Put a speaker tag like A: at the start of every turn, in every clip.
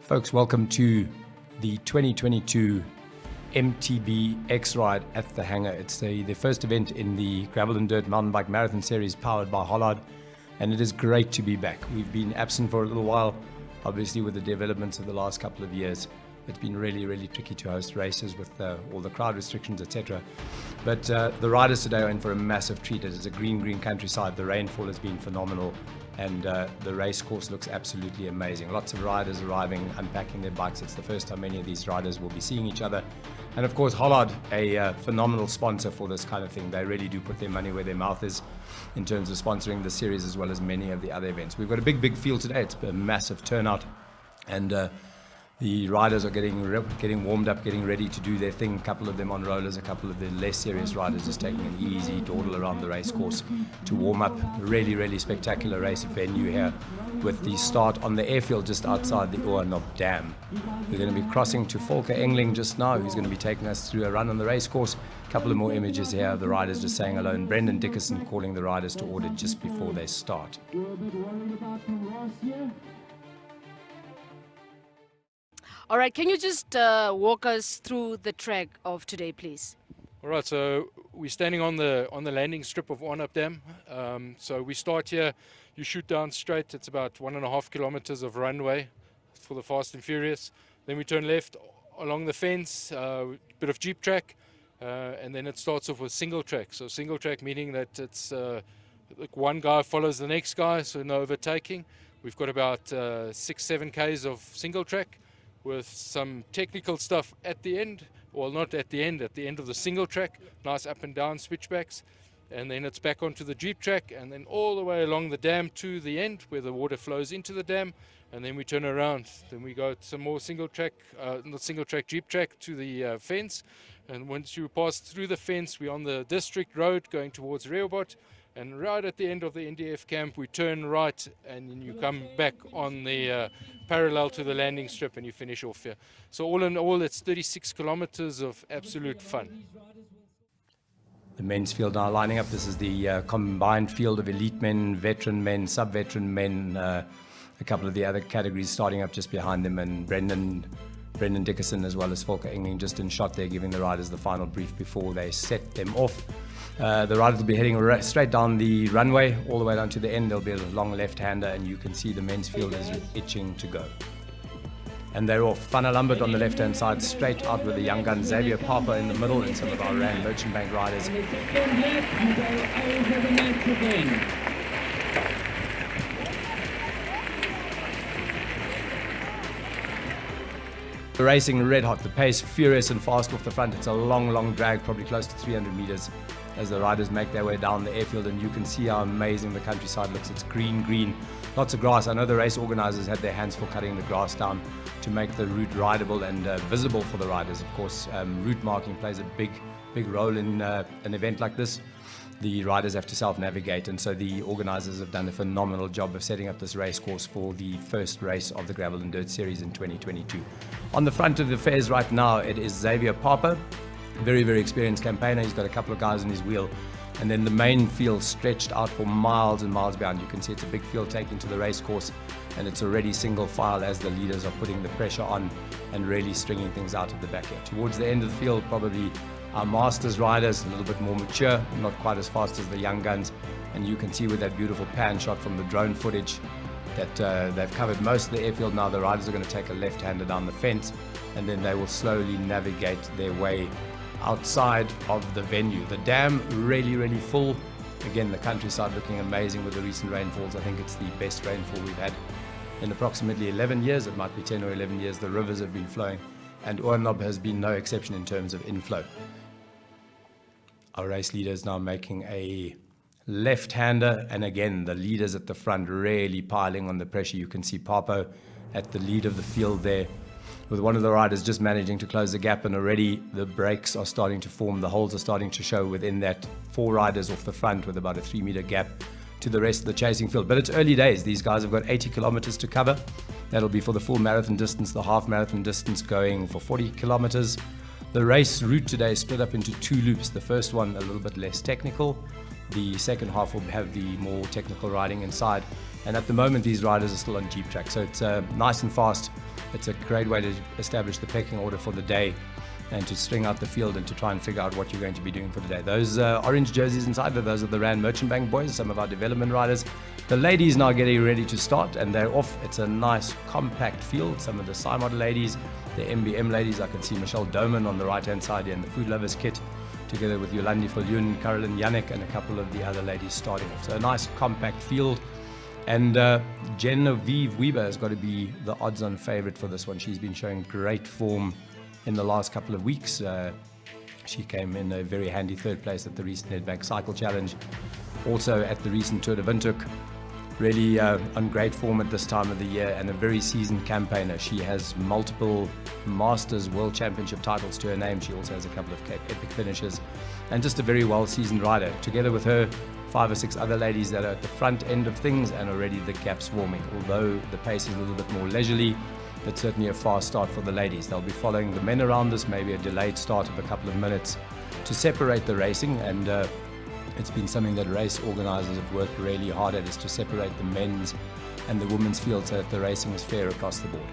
A: Folks, welcome to the 2022 MTB X Ride at the Hangar. It's the first event in the Gravel and Dirt Mountain Bike Marathon Series powered by HANGAR, and it is great to be back. We've been absent for a little while, obviously with the developments of the last couple of years. It's been really tricky to host races with all the crowd restrictions, etc. But the riders today are in for a massive treat. It is a green countryside. The rainfall has been phenomenal, and the race course looks absolutely amazing. Lots of riders arriving, unpacking their bikes. It's the first time many of these riders will be seeing each other. And of course, HANGAR, a phenomenal sponsor for this kind of thing. They really do put their money where their mouth is in terms of sponsoring the series as well as many of the other events. We've got a big field today. It's a massive turnout, and the riders are getting warmed up, getting ready to do their thing. A couple of them on rollers, a couple of the less serious riders just taking an easy dawdle around the race course to warm up. Really spectacular race venue here with the start on the airfield just outside the HANGAR Dam. We're going to be crossing to Volker Engling just now, who's going to be taking us through a run on the race course. A couple of more images here of the riders just saying hello, and Brendan Dickerson calling the riders to order just before they start.
B: All right, can you just walk us through the track of today, please?
C: All right, so we're standing on the landing strip of HANGAR Dam. So we start here, you shoot down straight. It's about 1.5 kilometers of runway for the fast and furious. Then we turn left along the fence, bit of jeep track, and then it starts off with single track. So single track meaning that it's like one guy follows the next guy, so no overtaking. We've got about 6-7 Ks of single track, with some technical stuff at the end, well, not at the end of the single track, nice up and down switchbacks, and then it's back onto the jeep track, and then all the way along the dam to the end where the water flows into the dam, and then we turn around. Then we go some more single track, not single track, jeep track to the fence, and once you pass through the fence, we're on the district road going towards Rehoboth. And right at the end of the NDF camp, we turn right, and then you come back on the parallel to the landing strip, and you finish off here. So all in all, it's 36 kilometers of absolute fun.
A: The men's field now lining up. This is the combined field of elite men, veteran men, sub-veteran men, a couple of the other categories starting up just behind them, and Brendan Dickerson as well as Volker Engling just in shot there, giving the riders the final brief before they set them off. The riders will be heading straight down the runway all the way down to the end. There'll be a long left-hander, and you can see the men's field is itching to go. And they're off. Funnel Lambert on the left-hand side, straight out with the young gun Xavier Papa in the middle, and some of our Rand Merchant Bank riders. The racing red hot, the pace furious and fast off the front. It's a long drag, probably close to 300 meters as the riders make their way down the airfield, and you can see how amazing the countryside looks. It's green, lots of grass. I know the race organizers had their hands full cutting the grass down to make the route rideable and visible for the riders. Of course, route marking plays a big role in an event like this. The riders have to self-navigate, and so the organizers have done a phenomenal job of setting up this race course for the first race of the Gravel and Dirt Series in 2022. On the front of the affairs right now, it is Xavier Papa, very experienced campaigner. He's got a couple of guys in his wheel, and then the main field stretched out for miles and miles behind. You can see it's a big field taking to the race course, and it's already single file as the leaders are putting the pressure on and really stringing things out at the back here. Towards the end of the field, probably our masters riders, a little bit more mature, not quite as fast as the young guns, and you can see with that beautiful pan shot from the drone footage that they've covered most of the airfield. Now the riders are going to take a left-hander down the fence, and then they will slowly navigate their way outside of the venue. The dam really full. Again, the countryside looking amazing with the recent rainfalls. I think it's the best rainfall we've had in approximately 11 years. It might be 10 or 11 years. The rivers have been flowing, and HANGAR has been no exception in terms of inflow. Our race leaders now making a left-hander, and again the leaders at the front really piling on the pressure. You can see Papo at the lead of the field there, with one of the riders just managing to close the gap, and already the breaks are starting to form. The holes are starting to show within that 4 riders off the front, with about a 3-meter gap to the rest of the chasing field. But it's early days. These guys have got 80 kilometers to cover. That'll be for the full marathon distance, the half marathon distance going for 40 kilometers. The race route today is split up into 2 loops. The first one a little bit less technical. The second half will have the more technical riding inside, And at the moment, these riders are still on Jeep track. So it's nice and fast. It's a great way to establish the pecking order for the day and to string out the field and to try and figure out what you're going to be doing for the day. Those orange jerseys inside there, those are the Rand Merchant Bank boys, some of our development riders. The ladies now getting ready to start, and they're off. It's a nice compact field. Some of the Simod ladies, the MBM ladies, I can see Michelle Doman on the right-hand side here in the Food Lovers kit, together with Yolandi Viljoen, Carolyn Yannick, and a couple of the other ladies starting off. So a nice compact field. And Genevieve Weber has got to be the odds-on favorite for this one. She's been showing great form in the last couple of weeks. She came in a very handy third place at the recent Nedbank Cycle Challenge, also at the recent Tour de Windhoek. Really on great form at this time of the year, and a very seasoned campaigner. She has multiple Masters World Championship titles to her name. She also has a couple of Cape Epic finishes, and just a very well-seasoned rider. Together with her, 5 or 6 other ladies that are at the front end of things, and already the gap's forming. Although the pace is a little bit more leisurely, it's certainly a fast start for the ladies. They'll be following the men around us, maybe a delayed start of a couple of minutes to separate the racing, and it's been something that race organizers have worked really hard at, is to separate the men's and the women's field so that the racing is fair across the board.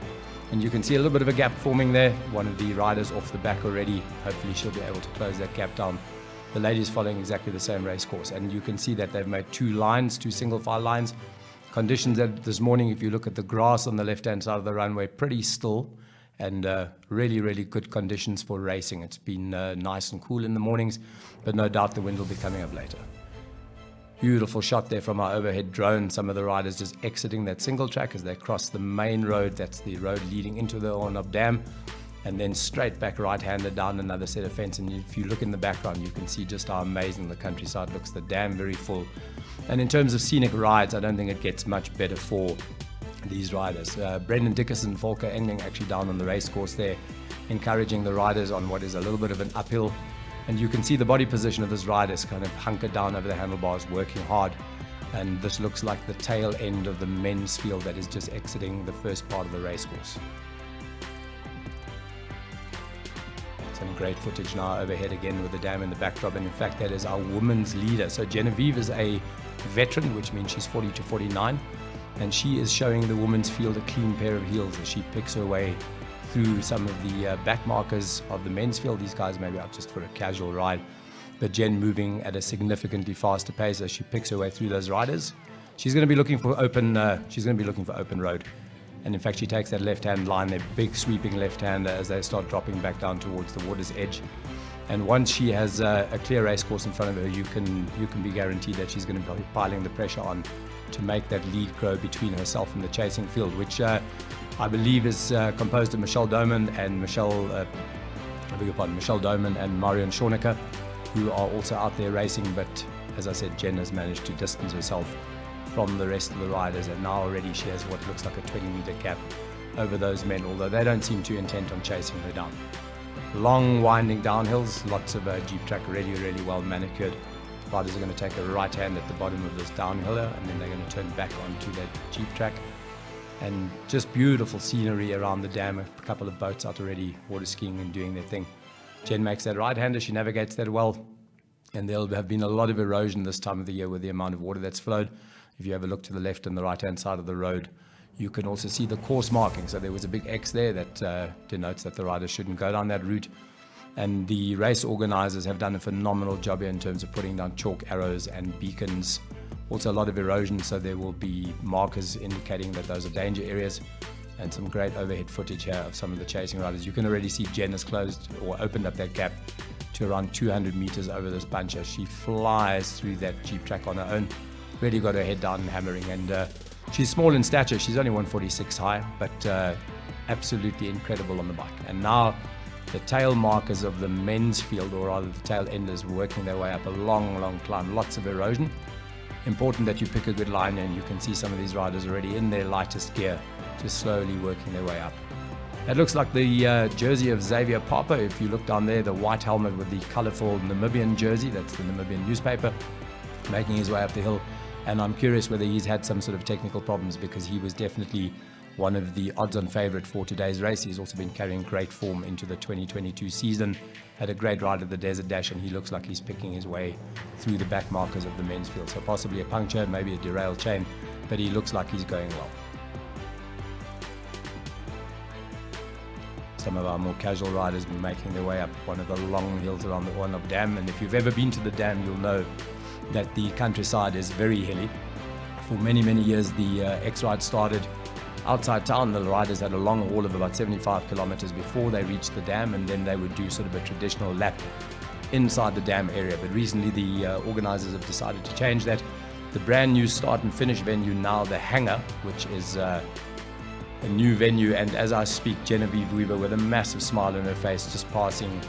A: And you can see a little bit of a gap forming there. One of the riders off the back already. Hopefully she'll be able to close that gap down. The ladies following exactly the same race course, and you can see that they've made 2 lines, 2 single file lines. Conditions that this morning, if you look at the grass on the left-hand side of the runway, pretty still, and really, really good conditions for racing. It's been nice and cool in the mornings, but no doubt the wind will be coming up later. Beautiful shot there from our overhead drone. Some of the riders just exiting that single track as they cross the main road. That's the road leading into the Ornop Dam, and then straight back right-handed down another set of fence. And if you look in the background, you can see just how amazing the countryside looks. The dam very full. And in terms of scenic rides, I don't think it gets much better for these riders. Brendan Dickerson, Volker Engling actually down on the race course there, encouraging the riders on what is a little bit of an uphill. And you can see the body position of this riders kind of hunkered down over the handlebars, working hard. And this looks like the tail end of the men's field that is just exiting the first part of the race course. Some great footage now overhead again with the dam in the backdrop, and in fact that is our women's leader. So Genevieve is a veteran, which means she's 40 to 49, and she is showing the women's field a clean pair of heels as she picks her way through some of the back markers of the men's field. These guys may be out just for a casual ride, but Jen moving at a significantly faster pace as she picks her way through those riders. She's going to be looking for open road. And in fact, she takes that left-hand line, that big sweeping left-hander, as they start dropping back down towards the water's edge. And once she has a clear race course in front of her, you can be guaranteed that she's going to be piling the pressure on to make that lead grow between herself and the chasing field, which I believe is composed of Michelle Doman and Michelle Doman and Marion Schornecker, who are also out there racing. But as I said, Jen has managed to distance herself from the rest of the riders, and now already she has what looks like a 20-meter gap over those men, although they don't seem too intent on chasing her down. Long winding downhills, lots of Jeep track, really, really well manicured. Riders are going to take a right hand at the bottom of this downhiller, and then they're going to turn back onto that Jeep track. And just beautiful scenery around the dam, a couple of boats out already water skiing and doing their thing. Jen makes that right-hander, she navigates that well, and there'll have been a lot of erosion this time of the year with the amount of water that's flowed. If you have a look to the left and the right-hand side of the road, you can also see the course marking. So there was a big X there that denotes that the riders shouldn't go down that route. And the race organizers have done a phenomenal job here in terms of putting down chalk arrows and beacons. Also a lot of erosion, so there will be markers indicating that those are danger areas, and some great overhead footage here of some of the chasing riders. You can already see Jen has closed or opened up that gap to around 200 meters over this bunch as she flies through that Jeep track on her own. Really got her head down and hammering, and she's small in stature. She's only 146 high, but absolutely incredible on the bike. And now the tail markers of the men's field, or rather the tail enders, working their way up a long climb, lots of erosion. Important that you pick a good line, and you can see some of these riders already in their lightest gear, just slowly working their way up. That looks like the jersey of Xavier Papa. If you look down there, the white helmet with the colorful Namibian jersey, that's the Namibian newspaper, making his way up the hill. And I'm curious whether he's had some sort of technical problems, because he was definitely one of the odds-on favourite for today's race. He's also been carrying great form into the 2022 season. Had a great ride at the Desert Dash, and he looks like he's picking his way through the back markers of the men's field. So possibly a puncture, maybe a derailed chain, but he looks like he's going well. Some of our more casual riders making their way up one of the long hills around the Oornop Dam, and if you've ever been to the dam, you'll know that the countryside is very hilly. For many, many years, the X-Ride started outside town. The riders had a long haul of about 75 kilometers before they reached the dam, and then they would do sort of a traditional lap inside the dam area. But recently the organizers have decided to change that. The brand new start and finish venue now, the HANGAR, which is a new venue, and as I speak, Genevieve Weaver with a massive smile on her face, just passing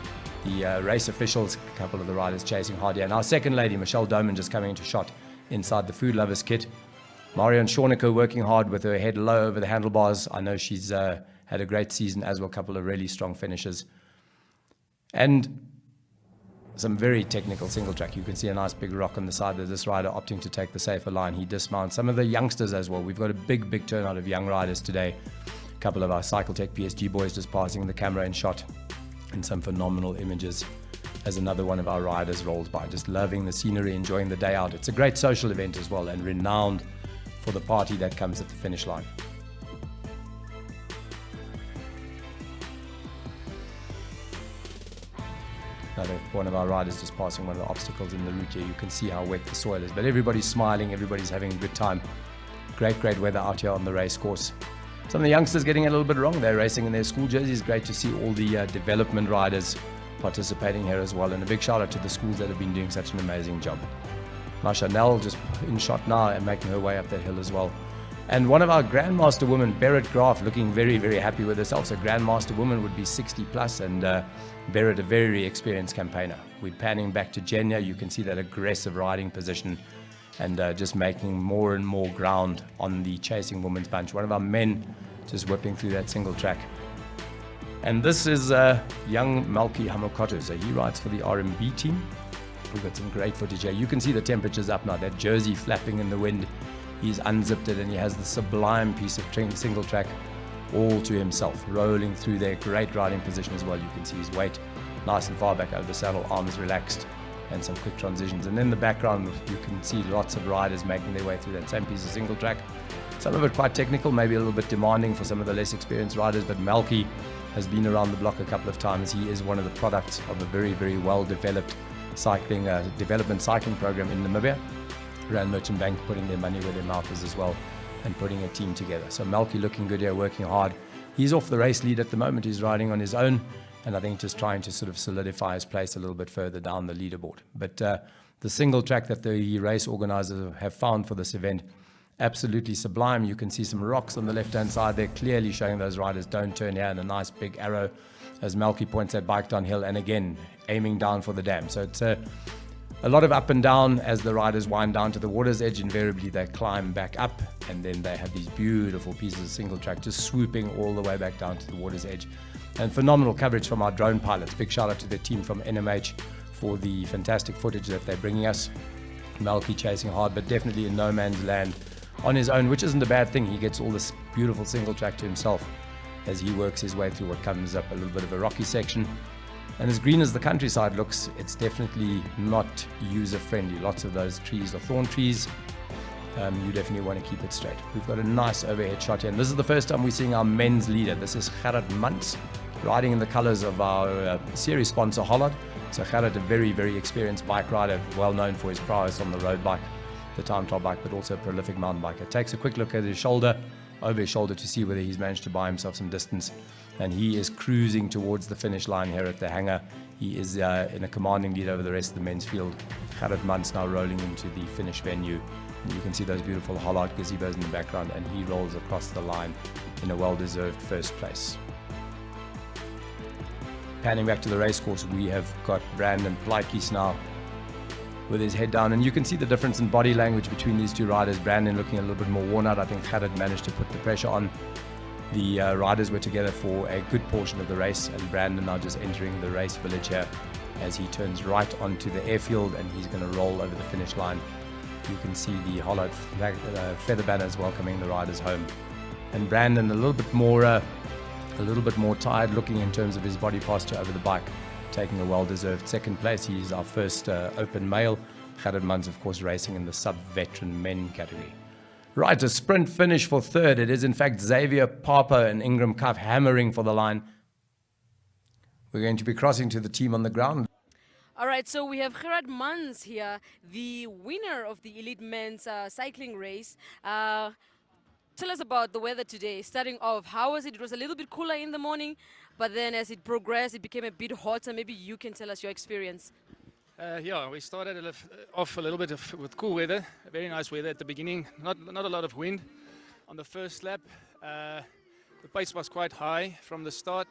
A: the race officials, a couple of the riders chasing hard here. And our second lady, Michelle Doman, just coming into shot inside the Food Lovers kit. Marion Shornicker working hard with her head low over the handlebars. I know she's had a great season as well, a couple of really strong finishes. And some very technical single track. You can see a nice big rock on the side of this rider opting to take the safer line. He dismounts. Some of the youngsters as well. We've got a big turnout of young riders today. A couple of our Cycletech PSG boys just passing the camera in shot, and some phenomenal images as another one of our riders rolls by, just loving the scenery, enjoying the day out. It's a great social event as well, and renowned for the party that comes at the finish line. Another one of our riders just passing one of the obstacles in the route here. You can see how wet the soil is, but everybody's smiling, everybody's having a good time. Great weather out here on the race course. Some of the youngsters getting a little bit wrong. They're racing in their school jerseys. Great to see all the development riders participating here as well, and a big shout out to the schools that have been doing such an amazing job. Masha Nell just in shot now and making her way up that hill as well. And one of our Grandmaster women, Berit Graf, looking very happy with herself. So Grandmaster woman would be 60 plus, and Berit, a very experienced campaigner. We're panning back to Jenya. You can see that aggressive riding position, and just making more and more ground on the chasing women's bunch. One of our men just whipping through that single track. And this is young Malki Hamokoto. So he rides for the RMB team. We've got some great footage here. You can see the temperatures up now, that jersey flapping in the wind. He's unzipped it, and he has the sublime piece of single track all to himself, rolling through there. Great riding position as well. You can see his weight nice and far back over the saddle, arms relaxed, and some quick transitions. And then the background, you can see lots of riders making their way through that same piece of single track. Some of it quite technical, maybe a little bit demanding for some of the less experienced riders, but Malki has been around the block a couple of times. He is one of the products of a very well developed development cycling program in Namibia. Rand Merchant Bank putting their money where their mouth is as well, and putting a team together. So Malki looking good here, working hard. He's off the race lead at the moment. He's riding on his own, and I think just trying to sort of solidify his place a little bit further down the leaderboard. But the single track that the race organizers have found for this event, absolutely sublime. You can see some rocks on the left-hand side. They're clearly showing those riders don't turn here, and a nice big arrow as Malki points that bike downhill, and again, aiming down for the dam. So it's a lot of up and down as the riders wind down to the water's edge. Invariably, they climb back up, and then they have these beautiful pieces of single track just swooping all the way back down to the water's edge. And phenomenal coverage from our drone pilots. Big shout out to the team from NMH for the fantastic footage that they're bringing us. Malki chasing hard, but definitely in no man's land on his own, which isn't a bad thing. He gets all this beautiful single track to himself as he works his way through what comes up a little bit of a rocky section. And as green as the countryside looks, it's definitely not user-friendly. Lots of those trees are thorn trees. You definitely want to keep it straight. We've got a nice overhead shot here, and this is the first time we're seeing our men's leader. This is Gerard Muntz, riding in the colors of our series sponsor, Hollard. So Gerard, a very experienced bike rider, well known for his prowess on the road bike, the time trial bike, but also a prolific mountain biker. Takes a quick look at his shoulder, over his shoulder, to see whether he's managed to buy himself some distance. And he is cruising towards the finish line here at the HANGAR. He is in a commanding lead over the rest of the men's field. Gerard Muntz now rolling into the finish venue. And you can see those beautiful Hollard gazebos in the background, and he rolls across the line in a well-deserved first place. Panning back to the race course, we have got Brandon Pleitjies now with his head down, and you can see the difference in body language between these two riders. Brandon looking a little bit more worn out. I think Gerard managed to put the pressure on. The riders were together for a good portion of the race, and Brandon now just entering the race village here as he turns right onto the airfield, and he's going to roll over the finish line. You can see the Hollard feather banners welcoming the riders home. And Brandon a little bit more tired looking in terms of his body posture over the bike, taking a well-deserved second place. He's our first open male. Gerard Mans, of course, racing in the sub-veteran men category. Right, a sprint finish for third. It is, in fact, Xavier Papa and Ingram Cuff hammering for the line. We're going to be crossing to the team on the ground.
B: All right, so we have Gerard Mans here, the winner of the Elite Men's cycling race. Tell us about the weather today. Starting off, how was it? It was a little bit cooler in the morning, but then as it progressed, it became a bit hotter. Maybe you can tell us your experience.
D: Yeah, we started off a little bit with cool weather, very nice weather at the beginning, not a lot of wind. On the first lap, the pace was quite high from the start.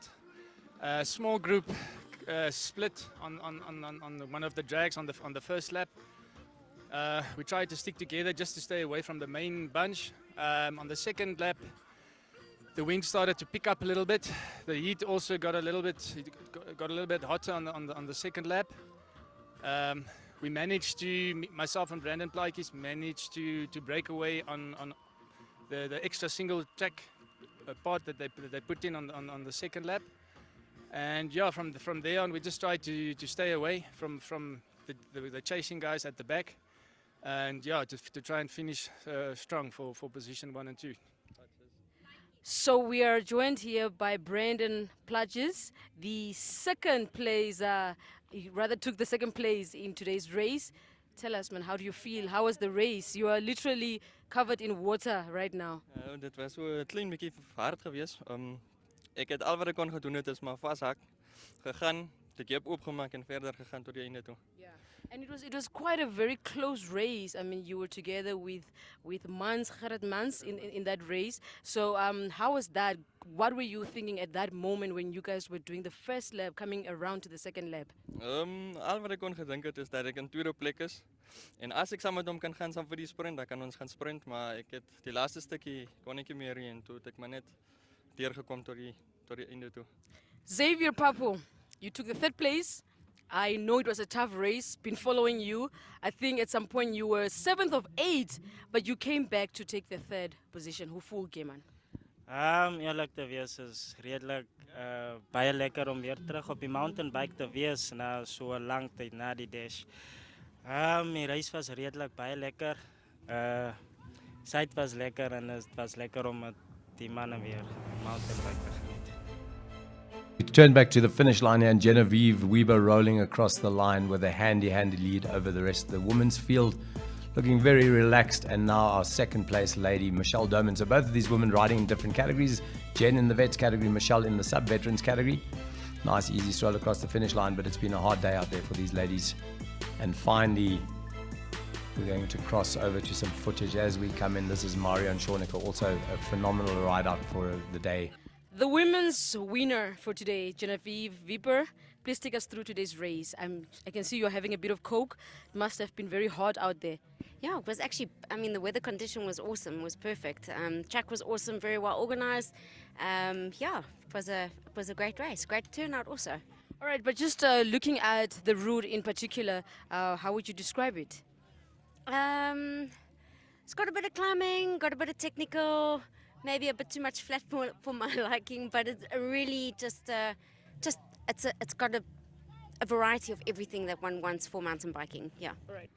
D: Small group split on one of the drags on the first lap. We tried to stick together just to stay away from the main bunch. On the second lap, the wind started to pick up a little bit. The heat also got a little bit hotter on the second lap. We managed to, myself and Brandon Plaatjes managed to break away on the extra single track part that they put in on the second lap. And yeah, from there on, we just tried to stay away from the chasing guys at the back. And yeah, to try and finish strong for position 1 and 2.
B: So we are joined here by Brandon Plaatjes, the second place, he rather took the second place in today's race. Tell us, man, how do you feel? How was the race? You are literally covered in water right now.
E: Dit was so 'n klein bietjie hard geweest. Ek het al wat ek kon gedoen het is maar vashak gegaan, die gap oopgemaak en verder gegaan tot die einde toe.
B: Yeah, and it was quite a very close race. I mean, you were together with Gerard Mans in that race. So how was that? What were you thinking at that moment when you guys were doing the first lap, coming around to the second lap?
E: Al wat ek kon gedink het is dat ek in tweede plek is. En as ek saam met hom kan gaan saam vir die sprint, dan kan ons gaan sprint, maar ek het die laaste stukkie kon ek nie meer hê en toe het ek maar net deurgekom tot die einde toe.
B: Xavier Papo, you took the third place. I know it was a tough race, been following you. I think at some point you were 7th of 8, but you came back to take the third position. Hoe voel jy, man?
F: Eerlik te wees is redelik baie lekker om weer terug op die mountainbike te wees na so 'n lang tyd na die dash. Die reis was redelik baie lekker. Site was lekker en het was lekker om met die manne weer mountainbike te geniet.
A: We turn back to the finish line here, and Genevieve Weber rolling across the line with a handy lead over the rest of the women's field, looking very relaxed. And now our second place lady, Michelle Doman. So both of these women riding in different categories. Jen in the vets category, Michelle in the sub-veterans category. Nice, easy stroll across the finish line, but it's been a hard day out there for these ladies. And finally, we're going to cross over to some footage as we come in. This is Marion Schornecker, also a phenomenal ride out for the day.
B: The women's winner for today, Genevieve Weber. Please take us through today's race. I can see you're having a bit of coke. It must have been very hot out there.
G: Yeah, it was actually, I mean, the weather condition was awesome, was perfect. Track was awesome, very well organized. Yeah, it was a great race, great turnout also.
B: All right, but just looking at the route in particular, how would you describe it?
G: It's got a bit of climbing, got a bit of technical, maybe a bit too much flat for my liking, but it's really just it's got a variety of everything that one wants for mountain biking. Yeah.
B: All right.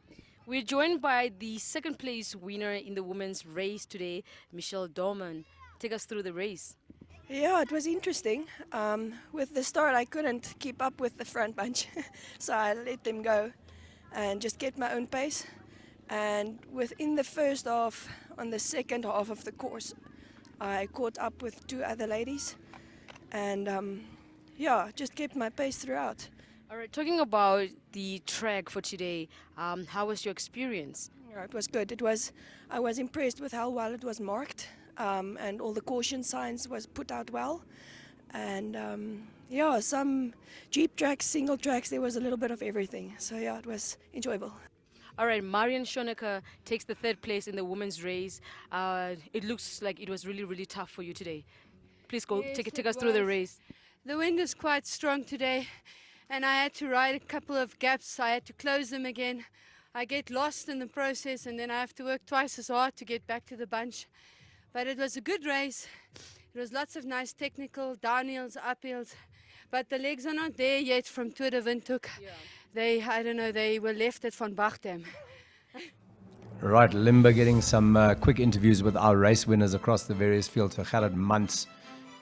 B: We're joined by the second place winner in the women's race today, Michelle Dorman. Take us through the race.
H: Yeah, it was interesting. With the start, I couldn't keep up with the front bunch, so I let them go and just get my own pace. And within the first half, on the second half of the course, I caught up with 2 other ladies, and yeah, just kept my pace throughout.
B: All right, talking about the track for today, how was your experience?
H: Yeah, it was good. I was impressed with how well it was marked, and all the caution signs was put out well. And yeah, some jeep tracks, single tracks, there was a little bit of everything. So yeah, it was enjoyable.
B: All right, Marion Schornecker takes the third place in the women's race. It looks like it was really, really tough for you today. Please go take us through the race.
I: The wind is quite strong today, and I had to ride a couple of gaps. I had to close them again. I get lost in the process, and then I have to work twice as hard to get back to the bunch. But it was a good race. It was lots of nice technical downhills, uphills. But the legs are not there yet from Tour de Windhoek. They, I don't know, they were left at Van Bachtem.
A: Right, Limber getting some quick interviews with our race winners across the various fields. For Gerard Mans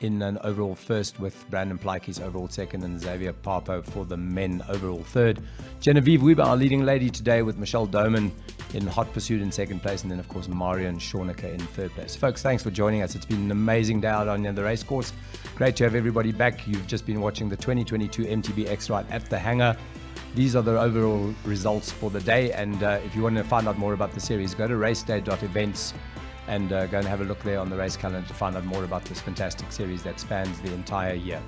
A: in an overall first, with Brandon Pleikes overall second, and Xavier Papo for the men overall third. Genevieve Weber, our leading lady today, with Michelle Doman in hot pursuit in second place, and then of course Marion Schornecker in third place. Folks, thanks for joining us. It's been an amazing day out on the race course. Great to have everybody back. You've just been watching the 2022 MTB X Ride at the Hangar. These are the overall results for the day, and if you want to find out more about the series, go to raceday.events and go and have a look there on the race calendar to find out more about this fantastic series that spans the entire year.